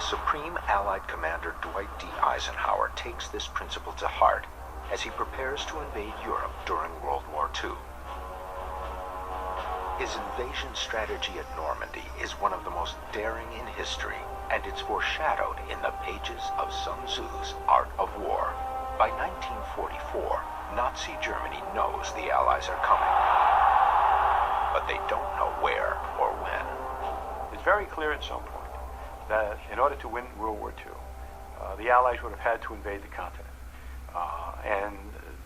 Supreme Allied Commander Dwight D. Eisenhower takes this principle to heart as he prepares to invade Europe during World War II. His invasion strategy at Normandy is one of the most daring in history, and it's foreshadowed in the pages of Sun Tzu's Art of War. By 1944, Nazi Germany knows the Allies are coming, but they don't know where or when. It's very clear at some point that in order to win World War II, the Allies would have had to invade the continent. And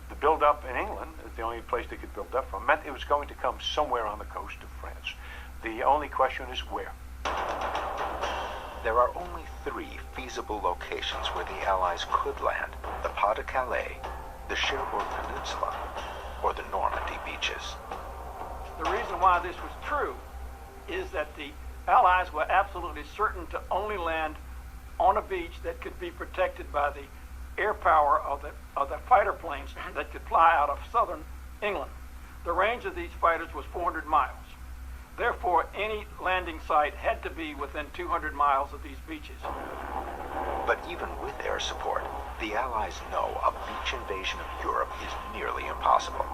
the build-up in England, is the only place they could build up from, meant it was going to come somewhere on the coast of France. The only question is where. There are only 3 feasible locations where the Allies could land: the Pas-de-Calais, the Cherbourg Peninsula, or the Normandy beaches. The reason why this was true is that the Allies were absolutely certain to only land on a beach that could be protected by the air power of the fighter planes that could fly out of southern England. The range of these fighters was 400 miles. Therefore, any landing site had to be within 200 miles of these beaches. But even with air support, the Allies know a beach invasion of Europe is nearly impossible.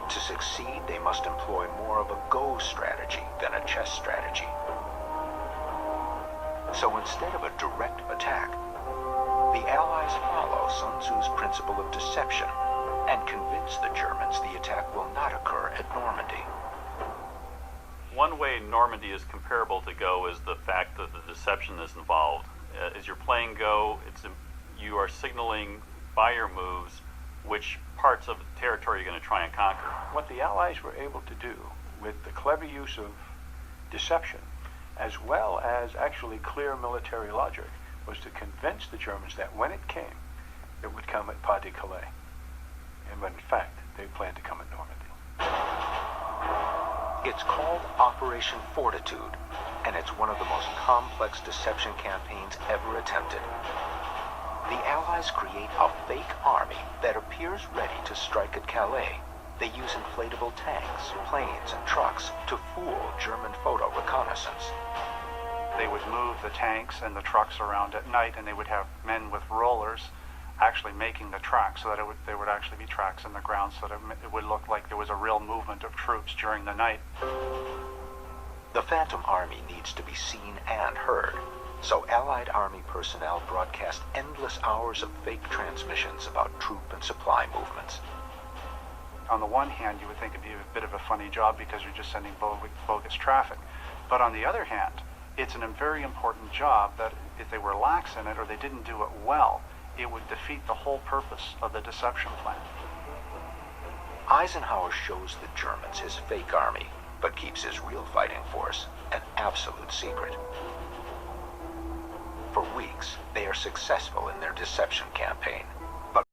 To succeed, they must employ more of a go strategy than a chess strategy. So instead of a direct attack, the Allies follow Sun Tzu's principle of deception and convince the Germans the attack will not occur at Normandy. One way Normandy is comparable to Go is the fact that the deception is involved. As you're playing Go, you are signaling by your moves which parts of the territory you're going to try and conquer. What the Allies were able to do with the clever use of deception, as well as actually clear military logic, was to convince the Germans that when it came, it would come at Pas-de-Calais. And when in fact, they planned to come at Normandy. It's called Operation Fortitude, and it's one of the most complex deception campaigns ever attempted. The Allies create a fake army that appears ready to strike at Calais. They use inflatable tanks, planes, and trucks to fool German photo reconnaissance. They would move the tanks and the trucks around at night, and they would have men with rollers actually making the tracks so that there would actually be tracks in the ground so that it would look like there was a real movement of troops during the night. The Phantom Army needs to be seen and heard, so Allied Army personnel broadcast endless hours of fake transmissions about troop and supply movements. On the one hand, you would think it'd be a bit of a funny job because you're just sending bogus traffic. But on the other hand, it's a very important job that if they were lax in it or they didn't do it well, it would defeat the whole purpose of the deception plan. Eisenhower shows the Germans his fake army, but keeps his real fighting force an absolute secret. For weeks, they are successful in their deception campaign.